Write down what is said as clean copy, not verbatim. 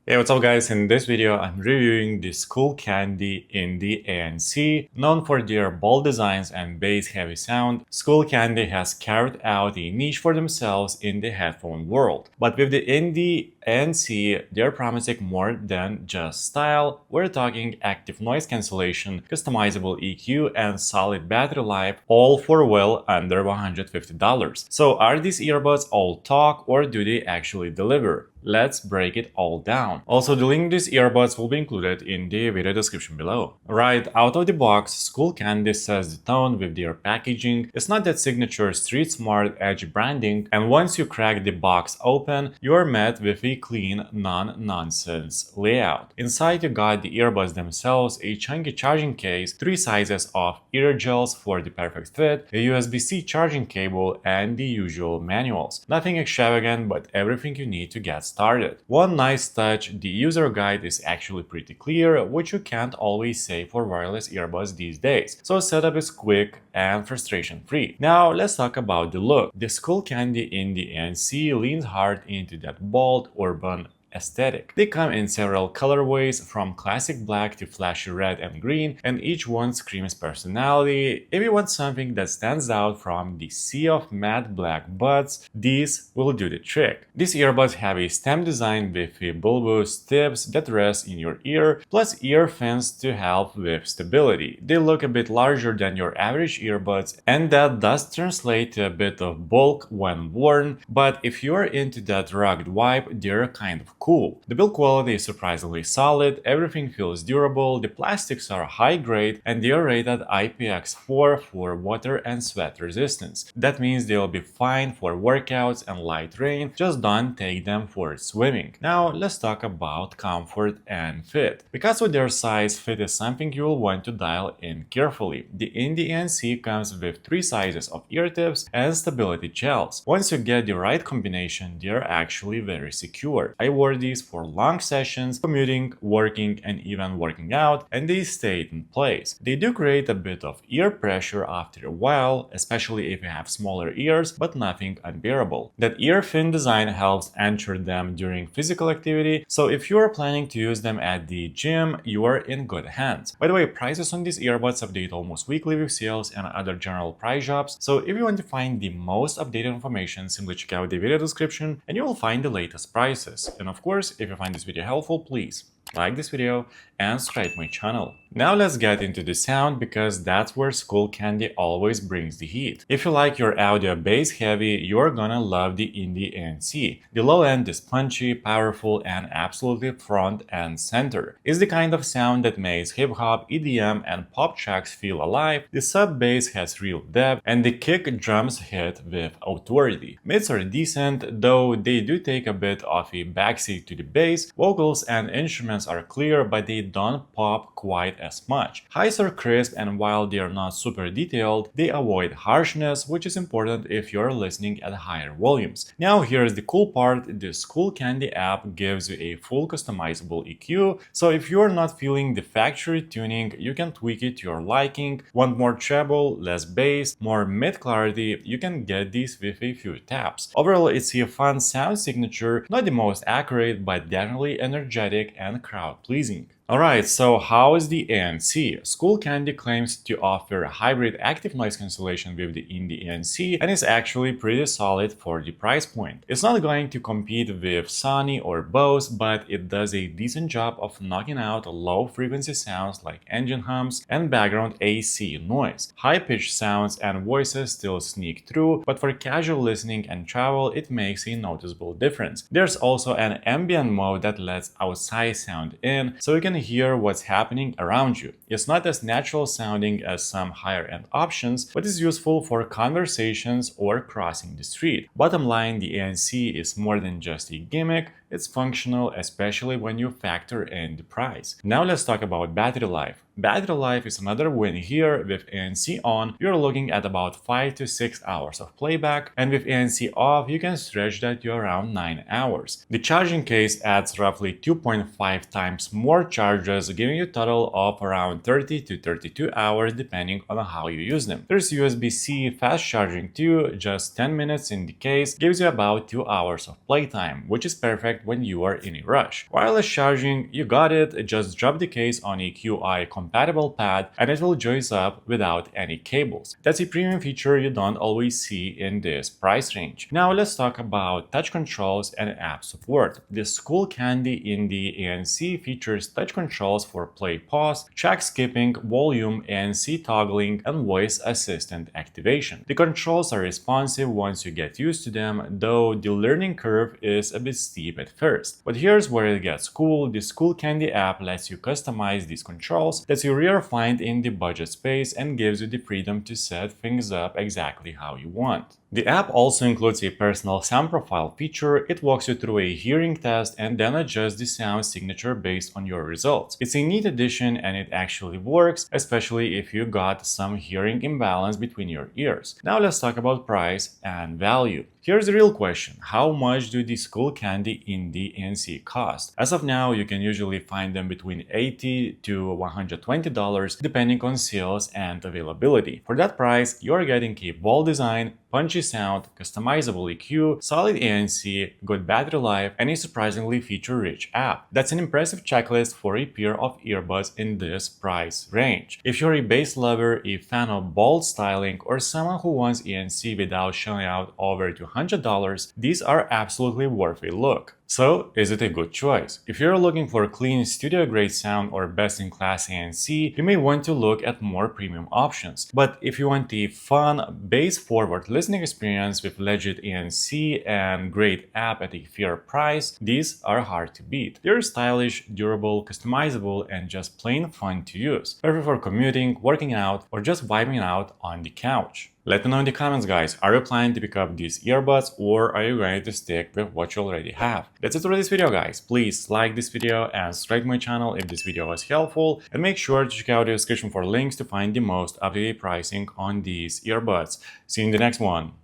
Hey, what's up guys? In this video, I'm reviewing the Skullcandy Indy ANC. Known for their bold designs and bass-heavy sound, Skullcandy has carved out a niche for themselves in the headphone world. But with the Indy ANC, they're promising more than just style. We're talking active noise cancellation, customizable EQ, and solid battery life, all for well under $150. So are these earbuds all talk or do they actually deliver? Let's break it all down. Also, the link to these earbuds will be included in the video description below. Right out of the box, Skullcandy sets the tone with their packaging. It's not that signature street smart edgy branding, and once you crack the box open, you are met with a clean, non-nonsense layout. Inside you got the earbuds themselves, a chunky charging case, 3 sizes of ear gels for the perfect fit, a USB-C charging cable, and the usual manuals. Nothing extravagant, but everything you need to get started. One nice touch, the user guide is actually pretty clear, which you can't always say for wireless earbuds these days. So setup is quick and frustration-free. Now let's talk about the look. The Skullcandy Indy ANC leans hard into that bold, urban aesthetic. They come in several colorways, from classic black to flashy red and green, and each one screams personality. If you want something that stands out from the sea of matte black buds, these will do the trick. These earbuds have a stem design with bulbous tips that rest in your ear, plus ear fins to help with stability. They look a bit larger than your average earbuds, and that does translate to a bit of bulk when worn, but if you're into that rugged vibe, they're kind of cool. The build quality is surprisingly solid, everything feels durable, the plastics are high grade, and they are rated IPX4 for water and sweat resistance. That means they'll be fine for workouts and light rain, just don't take them for swimming. Now let's talk about comfort and fit. Because with their size, fit is something you will want to dial in carefully. The Indy ANC comes with 3 sizes of ear tips and stability gels. Once you get the right combination, they're actually very secure. I wore these for long sessions, commuting, working, and even working out, and they stayed in place. They do create a bit of ear pressure after a while, especially if you have smaller ears, but nothing unbearable. That ear fin design helps anchor them during physical activity, so if you are planning to use them at the gym, you are in good hands. By the way, prices on these earbuds update almost weekly with sales and other general price drops, so if you want to find the most updated information, simply check out the video description and you will find the latest prices. And of course, if you find this video helpful, please like this video and subscribe to my channel. Now let's get into the sound, because that's where Skullcandy always brings the heat. If you like your audio bass heavy, you're gonna love the Indy ANC. The low end is punchy, powerful, and absolutely front and center. It's the kind of sound that makes hip-hop, EDM, and pop tracks feel alive. The sub-bass has real depth, and the kick drums hit with authority. Mids are decent, though they do take a bit of a backseat to the bass. Vocals and instruments are clear, but they don't pop quite as much. Highs are crisp, and while they are not super detailed, they avoid harshness, which is important if you're listening at higher volumes. Now here's the cool part, the Skullcandy app gives you a full customizable EQ, so if you're not feeling the factory tuning, you can tweak it to your liking. Want more treble, less bass, more mid clarity, you can get these with a few taps. Overall, it's a fun sound signature, not the most accurate, but definitely energetic and crowd-pleasing. Alright, so how is the ANC? Skullcandy claims to offer hybrid active noise cancellation with the Indy ANC, and is actually pretty solid for the price point. It's not going to compete with Sony or Bose, but it does a decent job of knocking out low frequency sounds like engine hums and background AC noise. High-pitched sounds and voices still sneak through, but for casual listening and travel, it makes a noticeable difference. There's also an ambient mode that lets outside sound in, so you can hear what's happening around you. It's not as natural sounding as some higher-end options, but is useful for conversations or crossing the street. Bottom line, the ANC is more than just a gimmick. It's functional, especially when you factor in the price. Now let's talk about battery life. Battery life is another win here. With ANC on, you're looking at about 5 to 6 hours of playback, and with ANC off, you can stretch that to around 9 hours. The charging case adds roughly 2.5 times more charging charges, giving you a total of around 30 to 32 hours depending on how you use them. There's USB-C fast charging too, just 10 minutes in the case, gives you about 2 hours of playtime, which is perfect when you are in a rush. Wireless charging, you got it, just drop the case on a QI compatible pad and it will join up without any cables. That's a premium feature you don't always see in this price range. Now let's talk about touch controls and app support. The Skullcandy Indy ANC features touch controls for play pause, track skipping, volume, ANC toggling, and voice assistant activation. The controls are responsive once you get used to them, though the learning curve is a bit steep at first. But here's where it gets cool. The Skullcandy app lets you customize these controls that you rarely find in the budget space and gives you the freedom to set things up exactly how you want. The app also includes a personal sound profile feature. It walks you through a hearing test and then adjusts the sound signature based on your results. It's a neat addition and it actually works, especially if you got some hearing imbalance between your ears. Now let's talk about price and value. Here's the real question. How much do the Skullcandy Indy ANC cost? As of now, you can usually find them between $80 to $120 depending on sales and availability. For that price, you're getting a bold design, punchy sound, customizable EQ, solid ANC, good battery life, and a surprisingly feature-rich app. That's an impressive checklist for a pair of earbuds in this price range. If you're a bass lover, a fan of bold styling, or someone who wants ANC without shelling out over $200, these are absolutely worth a look. So, is it a good choice? If you're looking for clean studio-grade sound or best-in-class ANC, you may want to look at more premium options. But if you want a fun, bass-forward listening experience with legit ANC and great app at a fair price, these are hard to beat. They're stylish, durable, customizable, and just plain fun to use. Perfect for commuting, working out, or just vibing out on the couch. Let me know in the comments, guys. Are you planning to pick up these earbuds or are you going to stick with what you already have? That's it for this video, guys. Please like this video and subscribe to my channel if this video was helpful, and make sure to check out the description for links to find the most up-to-date pricing on these earbuds. See you in the next one.